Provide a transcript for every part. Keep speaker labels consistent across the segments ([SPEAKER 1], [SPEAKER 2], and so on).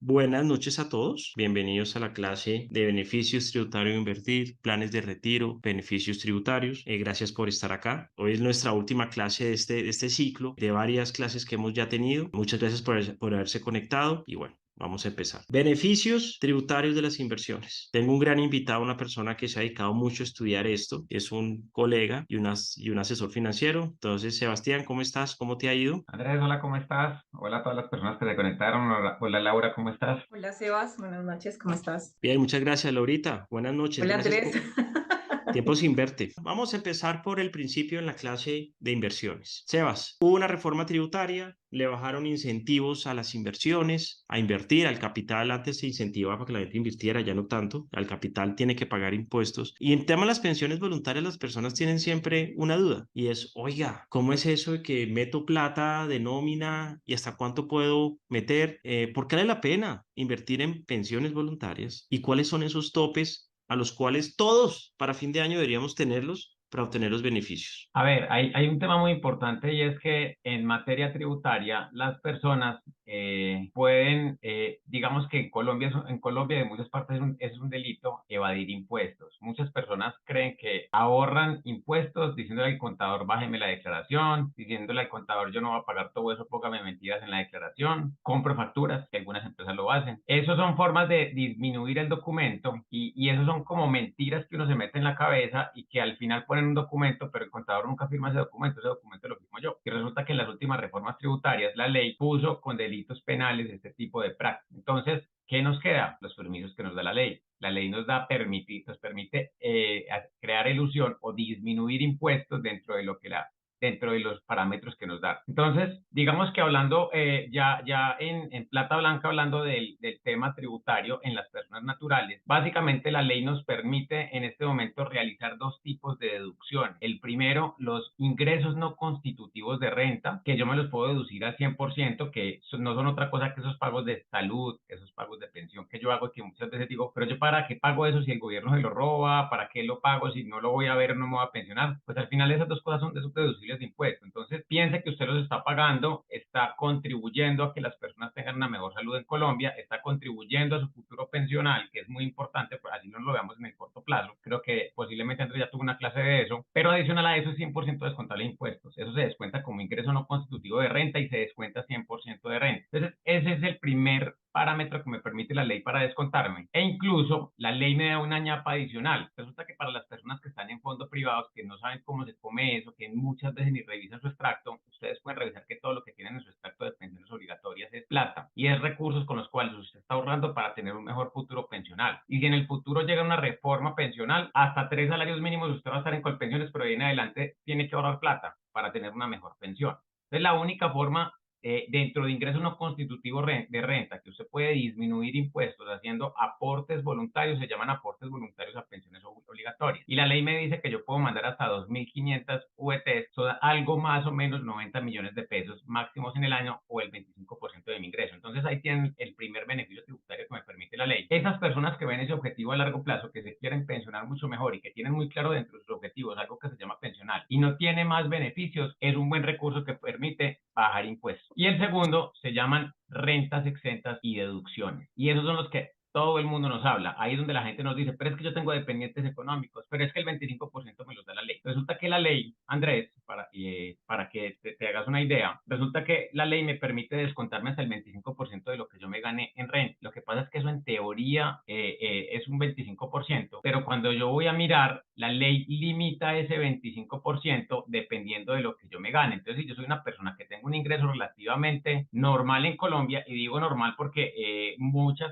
[SPEAKER 1] Buenas noches a todos. Bienvenidos a la clase de beneficios tributarios de invertir, planes de retiro, beneficios tributarios. Gracias por estar acá. Hoy es nuestra última clase de este ciclo, de varias clases que hemos ya tenido. Muchas gracias por haberse conectado y bueno. Vamos a empezar. Beneficios tributarios de las inversiones. Tengo un gran invitado, una persona que se ha dedicado mucho a estudiar esto. Es un colega y un asesor financiero. Entonces, Sebastián, ¿cómo estás? ¿Cómo te ha ido?
[SPEAKER 2] Andrés, hola, ¿cómo estás? Hola a todas las personas que se conectaron. Hola, Laura, ¿cómo estás?
[SPEAKER 3] Hola Sebas, buenas noches, ¿cómo estás?
[SPEAKER 1] Bien, muchas gracias, Laurita. Buenas noches.
[SPEAKER 3] Hola
[SPEAKER 1] Gracias
[SPEAKER 3] Andrés.
[SPEAKER 1] por tiempo sin verte. Vamos a empezar por el principio en la clase de inversiones. Sebas, hubo una reforma tributaria, le bajaron incentivos a las inversiones, a invertir, al capital antes se incentivaba para que la gente invirtiera, ya no tanto, al capital tiene que pagar impuestos. Y en tema de las pensiones voluntarias, las personas tienen siempre una duda y es, oiga, ¿cómo es eso de que meto plata de nómina y hasta cuánto puedo meter? ¿Por qué vale la pena invertir en pensiones voluntarias? ¿Y cuáles son esos topes a los cuales todos para fin de año deberíamos tenerlos para obtener los beneficios?
[SPEAKER 2] A ver, hay un tema muy importante y es que en materia tributaria las personas pueden, digamos que en Colombia de muchas partes es un delito evadir impuestos. Muchas personas creen que ahorran impuestos diciéndole al contador bájeme la declaración, diciéndole al contador yo no voy a pagar todo eso, póngame mentiras en la declaración, compro facturas, que algunas empresas lo hacen. Esas son formas de disminuir el documento y esos son como mentiras que uno se mete en la cabeza y que al final ponen un documento, pero el contador nunca firma ese documento lo firmo yo. Y resulta que en las últimas reformas tributarias la ley puso con delitos penales este tipo de prácticas. Entonces, ¿qué nos queda? Los permisos que nos da la ley. La ley nos permite crear ilusión o disminuir impuestos dentro de los parámetros que nos da. Entonces, digamos que hablando ya en plata blanca, hablando del tema tributario en las personas naturales, básicamente la ley nos permite en este momento realizar dos tipos de deducción. El primero, los ingresos no constitutivos de renta, que yo me los puedo deducir al 100%, que no son otra cosa que esos pagos de salud, esos pagos de pensión que yo hago, que muchas veces digo, pero yo para qué pago eso si el gobierno se lo roba, para qué lo pago si no lo voy a ver, no me voy a pensionar. Pues al final esas dos cosas son deducibles de impuestos. Entonces piense que usted los está pagando, está contribuyendo a que las personas tengan una mejor salud en Colombia, está contribuyendo a su futuro pensional, que es muy importante, pues así no lo veamos en el corto plazo. Creo que posiblemente Andrés ya tuvo una clase de eso, pero adicional a eso es 100% descontable de impuestos. Eso se descuenta como ingreso no constitutivo de renta y se descuenta 100% de renta. Entonces ese es el primer parámetro que me permite la ley para descontarme. E incluso la ley me da una ñapa adicional. Resulta que para las personas que están en fondos privados, que no saben cómo se come eso, que muchas veces ni revisan su extracto, ustedes pueden revisar que todo lo que tienen en su extracto de pensiones obligatorias es plata y es recursos con los cuales usted está ahorrando para tener un mejor futuro pensional. Y si en el futuro llega una reforma pensional, hasta 3 salarios mínimos usted va a estar en Colpensiones, pero de ahí en adelante tiene que ahorrar plata para tener una mejor pensión. Entonces, la única forma dentro de ingresos no constitutivos de renta, que usted puede disminuir impuestos haciendo aportes voluntarios, se llaman aportes voluntarios a pensiones obligatorias. Y la ley me dice que yo puedo mandar hasta 2.500 UETs, son algo más o menos 90 millones de pesos máximos en el año o el 25% de mi ingreso. Entonces ahí tienen el primer beneficio tributario que me permite la ley. Esas personas que ven ese objetivo a largo plazo, que se quieren pensionar mucho mejor y que tienen muy claro dentro de sus objetivos algo que se llama pensional y no tiene más beneficios, es un buen recurso que permite bajar impuestos. Y el segundo se llaman rentas exentas y deducciones. Y esos son los que todo el mundo nos habla. Ahí es donde la gente nos dice, pero es que yo tengo dependientes económicos, pero es que el 25% me los da la ley. Resulta que la ley, Andrés, para que te hagas una idea, resulta que la ley me permite descontarme hasta el 25% de lo que yo me gane en renta. Lo que pasa es que eso en teoría es un 25%, pero cuando yo voy a mirar, la ley limita ese 25% dependiendo de lo que yo me gane. Entonces, si yo soy una persona que tengo un ingreso relativamente normal en Colombia, y digo normal porque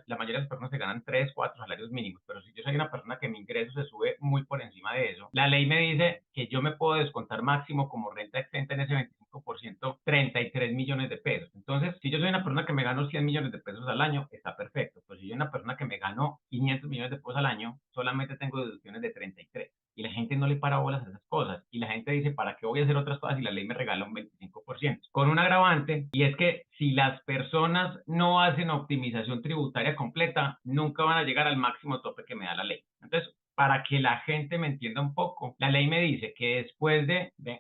[SPEAKER 2] la mayoría de las personas se ganan 3, 4 salarios mínimos, pero si yo soy una persona que mi ingreso se sube muy por encima de eso, la ley me dice que yo me puedo descontar máximo como renta exenta en ese 25%, 33 millones de pesos. Entonces, si yo soy una persona que me gano 100 millones de pesos al año, está perfecto. Pues si yo soy una persona que me gano 500 millones de pesos al año, solamente tengo deducciones de 33. Y la gente no le para bolas a esas cosas. Y la gente dice, ¿para qué voy a hacer otras cosas si la ley me regala un 25%? Con un agravante, y es que si las personas no hacen optimización tributaria completa, nunca van a llegar al máximo tope que me da la ley. Entonces, para que la gente me entienda un poco. La ley me dice que después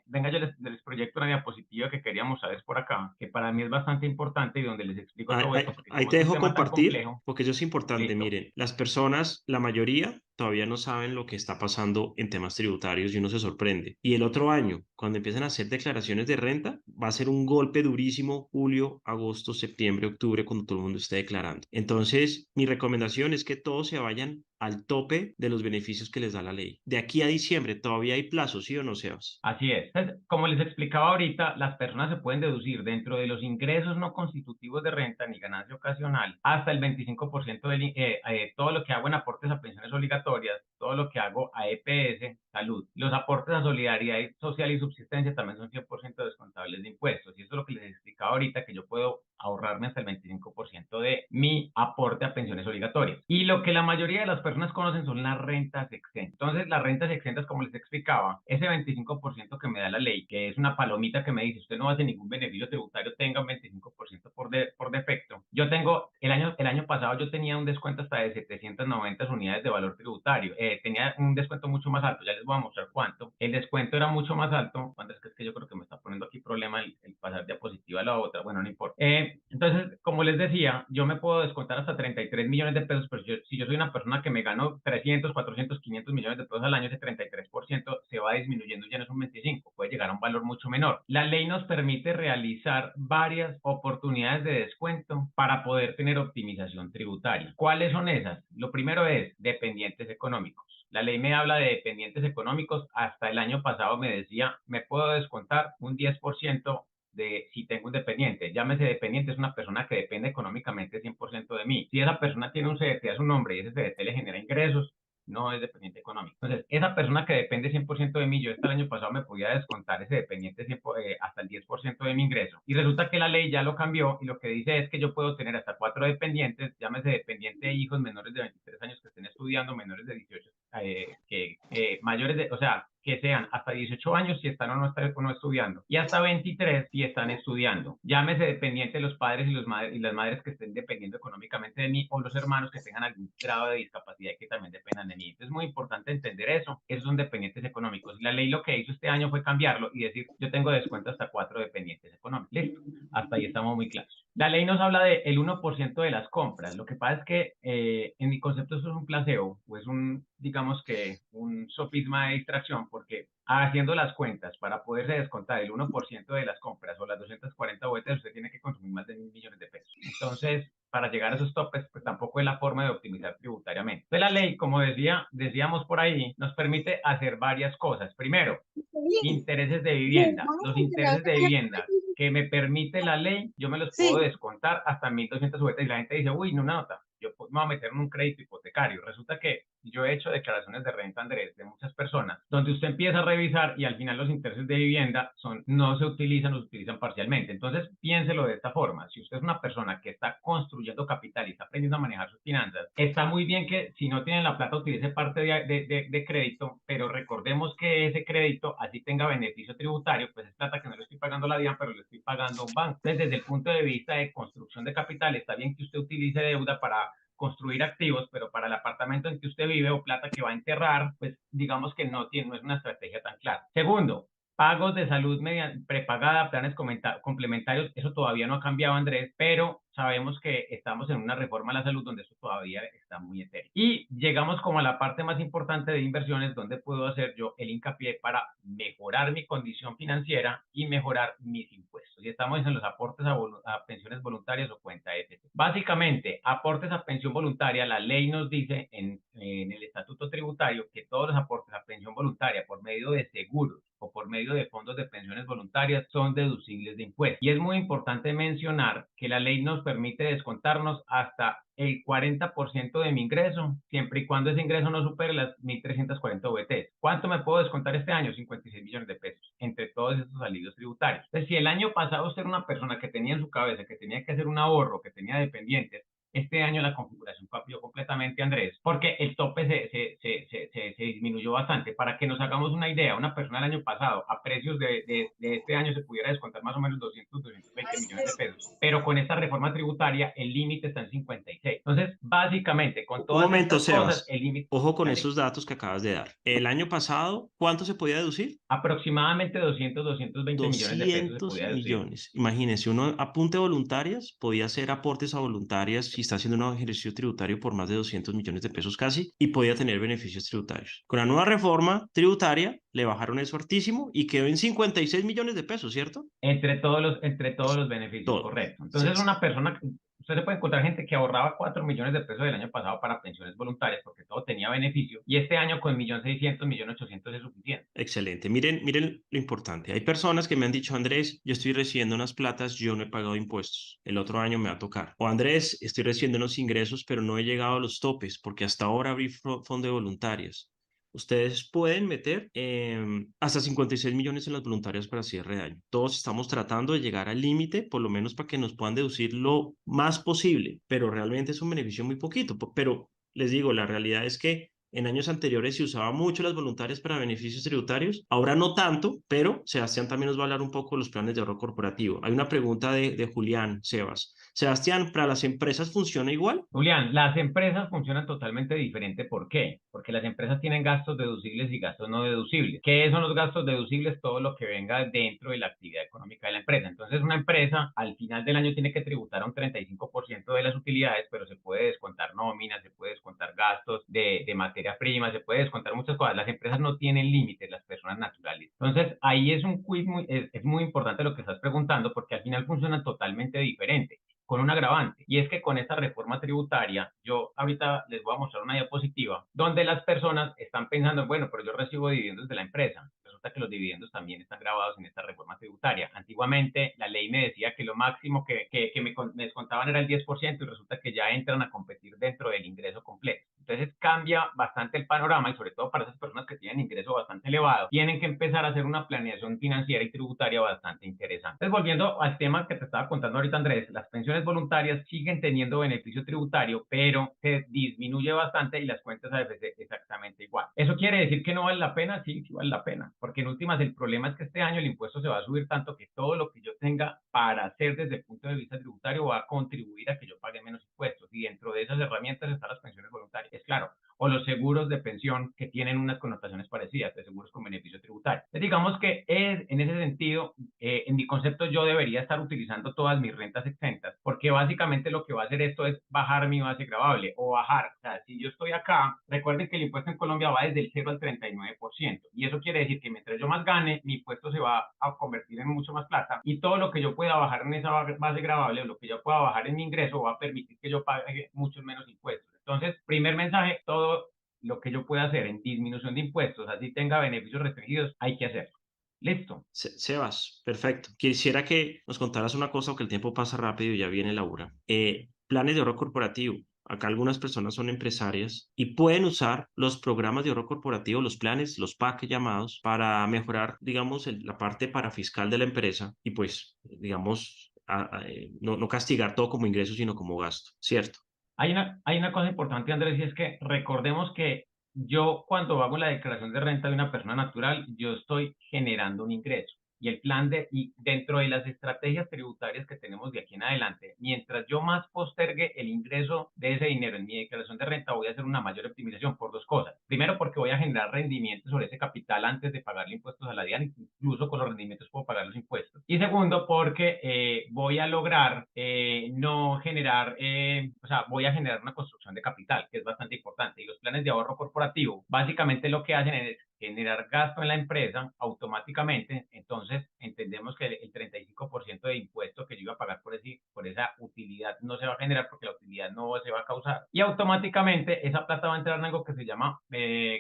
[SPEAKER 2] venga, yo les proyecto una diapositiva que quería mostrar por acá, que para mí es bastante importante y donde les explico
[SPEAKER 1] Ahí,
[SPEAKER 2] todo
[SPEAKER 1] ahí-
[SPEAKER 2] esto, porque
[SPEAKER 1] ahí
[SPEAKER 2] como
[SPEAKER 1] te
[SPEAKER 2] es un
[SPEAKER 1] dejo
[SPEAKER 2] tema tan
[SPEAKER 1] compartir,
[SPEAKER 2] complejo,
[SPEAKER 1] porque eso es importante.
[SPEAKER 2] listo.
[SPEAKER 1] Miren, las personas, la mayoría, todavía no saben lo que está pasando en temas tributarios y uno se sorprende. Y el otro año, cuando empiezan a hacer declaraciones de renta, va a ser un golpe durísimo julio, agosto, septiembre, octubre, cuando todo el mundo esté declarando. Entonces, mi recomendación es que todos se vayan al tope de los beneficios que les da la ley. De aquí a diciembre, todavía hay plazo, ¿sí o no, Sebas?
[SPEAKER 2] Así es. Entonces, como les explicaba ahorita, las personas se pueden deducir dentro de los ingresos no constitutivos de renta ni ganancia ocasional hasta el 25% todo lo que hago en aportes a pensiones obligatorias, todo lo que hago a EPS, salud. Los aportes a solidaridad social y subsistencia también son 100% descontables de impuestos. Y eso es lo que les explicaba ahorita, que yo puedo ahorrarme hasta el 25% de mi aporte a pensiones obligatorias. Y lo que la mayoría de las personas conocen son las rentas exentas. Entonces, las rentas exentas, como les explicaba, ese 25% que me da la ley, que es una palomita que me dice, usted no hace ningún beneficio tributario, tenga un 25% por defecto. Yo tengo, el año pasado yo tenía un descuento hasta de 790 unidades de valor tributario. Tenía un descuento mucho más alto, ya les voy a mostrar cuánto. El descuento era mucho más alto. ¿Cuánto es que yo creo que me está poniendo aquí problema el pasar diapositiva a la otra? Bueno, no importa. Entonces, como les decía, yo me puedo descontar hasta 33 millones de pesos, pero si yo soy una persona que me gano 300, 400, 500 millones de pesos al año, ese 33% se va disminuyendo, ya no es un 25, puede llegar a un valor mucho menor. La ley nos permite realizar varias oportunidades de descuento para poder tener optimización tributaria. ¿Cuáles son esas? Lo primero es dependientes económicos. La ley me habla de dependientes económicos. Hasta el año pasado me decía, me puedo descontar un 10% de si tengo un dependiente. Llámese dependiente, es una persona que depende económicamente 100% de mí. Si esa persona tiene un CDT a su nombre y ese CDT le genera ingresos, no es dependiente económico. Entonces, esa persona que depende 100% de mí, yo hasta el año pasado me podía descontar ese dependiente hasta el 10% de mi ingreso. Y resulta que la ley ya lo cambió y lo que dice es que yo puedo tener hasta 4 dependientes, llámese dependiente de hijos menores de 23 años que estén estudiando, menores de 18, mayores de, o sea, que sean hasta 18 años si están o no estudiando y hasta 23 si están estudiando. Llámese dependiente los padres y las madres que estén dependiendo económicamente de mí o los hermanos que tengan algún grado de discapacidad y que también dependan de mí. Entonces es muy importante entender eso. Esos son dependientes económicos. La ley lo que hizo este año fue cambiarlo y decir, yo tengo descuento hasta 4 dependientes económicos. Listo. Hasta ahí estamos muy claros. La ley nos habla del 1% de las compras. Lo que pasa es que en mi concepto eso es un placebo o es digamos que un sofisma de distracción porque haciendo las cuentas para poderse descontar el 1% de las compras o las 240 boletas, usted tiene que consumir más de 1.000 millones de pesos. Entonces, para llegar a esos topes, pues tampoco es la forma de optimizar tributariamente. Entonces, la ley, como decíamos por ahí, nos permite hacer varias cosas. Primero, intereses de vivienda. Los intereses de vivienda que me permite la ley, yo me los puedo descontar hasta 1.200 boletas y la gente dice, uy, no, una nota, yo me voy a meter en un crédito hipotecario. Resulta que yo he hecho declaraciones de renta, Andrés, de muchas personas, donde usted empieza a revisar y al final los intereses de vivienda no se utilizan o se utilizan parcialmente. Entonces, piénselo de esta forma. Si usted es una persona que está construyendo capital y está aprendiendo a manejar sus finanzas, está muy bien que si no tiene la plata utilice parte de crédito, pero recordemos que ese crédito, así tenga beneficio tributario, pues es plata que no le estoy pagando a la DIAN, pero le estoy pagando a un banco. Entonces, desde el punto de vista de construcción de capital, está bien que usted utilice deuda para construir activos, pero para el apartamento en que usted vive o plata que va a enterrar, pues digamos que no es una estrategia tan clara. Segundo, pagos de salud prepagada, planes complementarios, eso todavía no ha cambiado, Andrés, pero sabemos que estamos en una reforma a la salud donde eso todavía está muy etéreo. Y llegamos como a la parte más importante de inversiones, donde puedo hacer yo el hincapié para mejorar mi condición financiera y mejorar mis impuestos. Y estamos en los aportes a pensiones voluntarias o cuenta EFT. Básicamente, aportes a pensión voluntaria, la ley nos dice en el estatuto tributario que todos los aportes a pensión voluntaria por medio de seguros o por medio de fondos de pensiones voluntarias son deducibles de impuestos. Y es muy importante mencionar que la ley nos permite descontarnos hasta el 40% de mi ingreso, siempre y cuando ese ingreso no supere las 1.340 VTs. ¿Cuánto me puedo descontar este año? 56 millones de pesos, entre todos estos alivios tributarios. Entonces, si el año pasado usted era una persona que tenía en su cabeza que tenía que hacer un ahorro, que tenía dependientes, este año la configuración cambió completamente, Andrés, porque el tope se disminuyó bastante. Para que nos hagamos una idea, una persona el año pasado, a precios de este año, se pudiera descontar más o menos 220 millones de pesos. Pero con esta reforma tributaria, el límite está en 56. Entonces, básicamente, con
[SPEAKER 1] Un
[SPEAKER 2] todas
[SPEAKER 1] momento,
[SPEAKER 2] estas cosas,
[SPEAKER 1] Sebas.
[SPEAKER 2] el límite,
[SPEAKER 1] Ojo con
[SPEAKER 2] dale,
[SPEAKER 1] esos datos que acabas de dar. El año pasado, ¿cuánto se podía deducir?
[SPEAKER 2] aproximadamente 220 millones de pesos se
[SPEAKER 1] 200
[SPEAKER 2] podía deducir.
[SPEAKER 1] millones. Imagínense, uno apunte voluntarias, podía hacer aportes a voluntarias si está haciendo un ejercicio tributario por más de 200 millones de pesos casi y podía tener beneficios tributarios. Con la nueva reforma tributaria le bajaron eso hartísimo y quedó en 56 millones de pesos, ¿cierto?
[SPEAKER 2] Entre todos los beneficios,
[SPEAKER 1] Todo.
[SPEAKER 2] correcto.
[SPEAKER 1] Se-
[SPEAKER 2] Entonces, una persona, usted se puede encontrar gente que ahorraba 4 millones de pesos el año pasado para pensiones voluntarias porque todo tenía beneficio y este año con 1.600.000, 1.800.000 es suficiente.
[SPEAKER 1] Excelente. Miren lo importante. Hay personas que me han dicho, Andrés, yo estoy recibiendo unas platas, yo no he pagado impuestos. El otro año me va a tocar. O Andrés, estoy recibiendo unos ingresos, pero no he llegado a los topes porque hasta ahora abrí fondo de voluntarias. Ustedes pueden meter hasta 56 millones en las voluntarias para cierre de año. Todos estamos tratando de llegar al límite, por lo menos para que nos puedan deducir lo más posible, pero realmente es un beneficio muy poquito. Pero les digo, la realidad es que en años anteriores se usaba mucho las voluntarias para beneficios tributarios, ahora no tanto, pero Sebastián también nos va a hablar un poco de los planes de ahorro corporativo. Hay una pregunta de Julián Sebas. Sebastián, ¿para las empresas funciona igual?
[SPEAKER 2] Julián, las empresas funcionan totalmente diferente. ¿Por qué? Porque las empresas tienen gastos deducibles y gastos no deducibles. ¿Qué son los gastos deducibles? Todo lo que venga dentro de la actividad económica de la empresa. Entonces, una empresa al final del año tiene que tributar a un 35% de las utilidades, pero se puede descontar nóminas, se puede descontar gastos de materia prima, se puede descontar muchas cosas. Las empresas no tienen límites, las personas naturales. Entonces, ahí es un quiz es muy importante lo que estás preguntando porque al final funcionan totalmente diferente con un agravante, y es que con esta reforma tributaria, yo ahorita les voy a mostrar una diapositiva donde las personas están pensando, bueno, pero yo recibo dividendos de la empresa. Resulta que los dividendos también están grabados en esta reforma tributaria. Antiguamente la ley me decía que lo máximo me descontaban era el 10% y resulta que ya entran a competir dentro del ingreso completo. Entonces cambia bastante el panorama y sobre todo para esas personas que tienen ingreso bastante elevado, tienen que empezar a hacer una planeación financiera y tributaria bastante interesante. Entonces volviendo al tema que te estaba contando ahorita Andrés, las pensiones voluntarias siguen teniendo beneficio tributario, pero se disminuye bastante y las cuentas AFP exactamente igual. ¿Eso quiere decir que no vale la pena? Sí, sí vale la pena, porque en últimas el problema es que este año el impuesto se va a subir tanto que todo lo que yo tenga para hacer desde el punto de vista tributario va a contribuir a que yo pague menos impuestos y dentro de esas herramientas están las pensiones voluntarias. Es claro, o los seguros de pensión que tienen unas connotaciones parecidas, de seguros con beneficio tributario. Entonces, digamos que en ese sentido, en mi concepto, yo debería estar utilizando todas mis rentas exentas, porque básicamente lo que va a hacer esto es bajar mi base gravable o bajar. O sea, si yo estoy acá, recuerden que el impuesto en Colombia va desde el 0 al 39%, y eso quiere decir que mientras yo más gane, mi impuesto se va a convertir en mucho más plata, y todo lo que yo pueda bajar en esa base gravable o lo que yo pueda bajar en mi ingreso va a permitir que yo pague muchos menos impuestos. Entonces, primer mensaje, todo lo que yo pueda hacer en disminución de impuestos, así tenga beneficios restringidos, hay que hacerlo. Listo.
[SPEAKER 1] Sebas, perfecto. Quisiera que nos contaras una cosa, porque el tiempo pasa rápido y ya viene la hora. Planes de ahorro corporativo. Acá algunas personas son empresarias y pueden usar los programas de ahorro corporativo, los planes, los PAC llamados, para mejorar, digamos, la parte parafiscal de la empresa y pues, digamos, no castigar todo como ingreso, sino como gasto, ¿cierto?
[SPEAKER 2] Hay una cosa importante, Andrés, y es que recordemos que yo cuando hago la declaración de renta de una persona natural, yo estoy generando un ingreso. Y dentro de las estrategias tributarias que tenemos de aquí en adelante, mientras yo más postergue el ingreso de ese dinero en mi declaración de renta, voy a hacer una mayor optimización por dos cosas. Primero, porque voy a generar rendimientos sobre ese capital antes de pagarle impuestos a la DIAN, incluso con los rendimientos puedo pagar los impuestos. Y segundo, porque voy a lograr no generar, o sea, voy a generar una construcción de capital, que es bastante importante. Y los planes de ahorro corporativo, básicamente lo que hacen es generar gasto en la empresa automáticamente. Entonces, entendemos que el 35% de impuesto que yo iba a pagar por esa utilidad no se va a generar porque la utilidad no se va a causar. Y automáticamente esa plata va a entrar en algo que se llama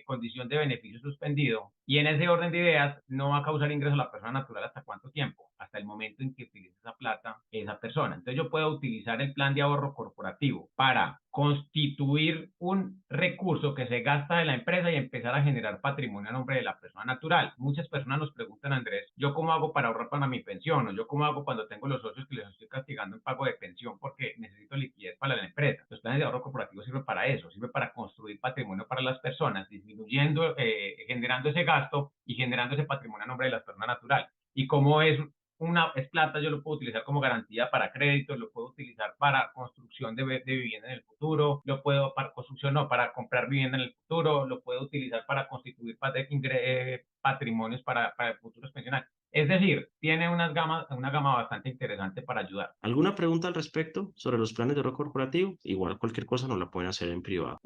[SPEAKER 2] condición de beneficio suspendido. Y en ese orden de ideas, no va a causar ingreso a la persona natural hasta cuánto tiempo, hasta el momento en que utilice esa plata esa persona. Entonces yo puedo utilizar el plan de ahorro corporativo para constituir un recurso que se gasta de la empresa y empezar a generar patrimonio a nombre de la persona natural. Muchas personas nos preguntan, Andrés, ¿yo cómo hago para ahorrar para mi pensión? O yo cómo hago cuando tengo los socios que les estoy castigando en pago de pensión porque necesito liquidez para la empresa. Los planes de ahorro corporativo sirven para eso, sirve para construir patrimonio para las personas, disminuyendo, generando ese gasto y generando ese patrimonio a nombre de la persona natural. Y como es plata, yo lo puedo utilizar como garantía para créditos, lo puedo utilizar para construcción construcción de vivienda en el futuro, lo puedo, para construcción no, para comprar vivienda en el futuro, lo puedo utilizar para constituir patrimonios para futuros pensionarios. Es decir, tiene una gama bastante interesante para ayudar.
[SPEAKER 1] ¿Alguna pregunta al respecto sobre los planes de ahorro corporativo? Igual cualquier cosa nos la pueden hacer en privado.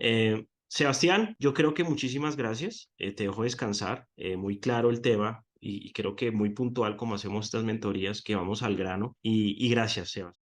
[SPEAKER 1] Sebastián, yo creo que muchísimas gracias. Te dejo descansar. Muy claro el tema y creo que muy puntual como hacemos estas mentorías, que vamos al grano. Y gracias, Sebas.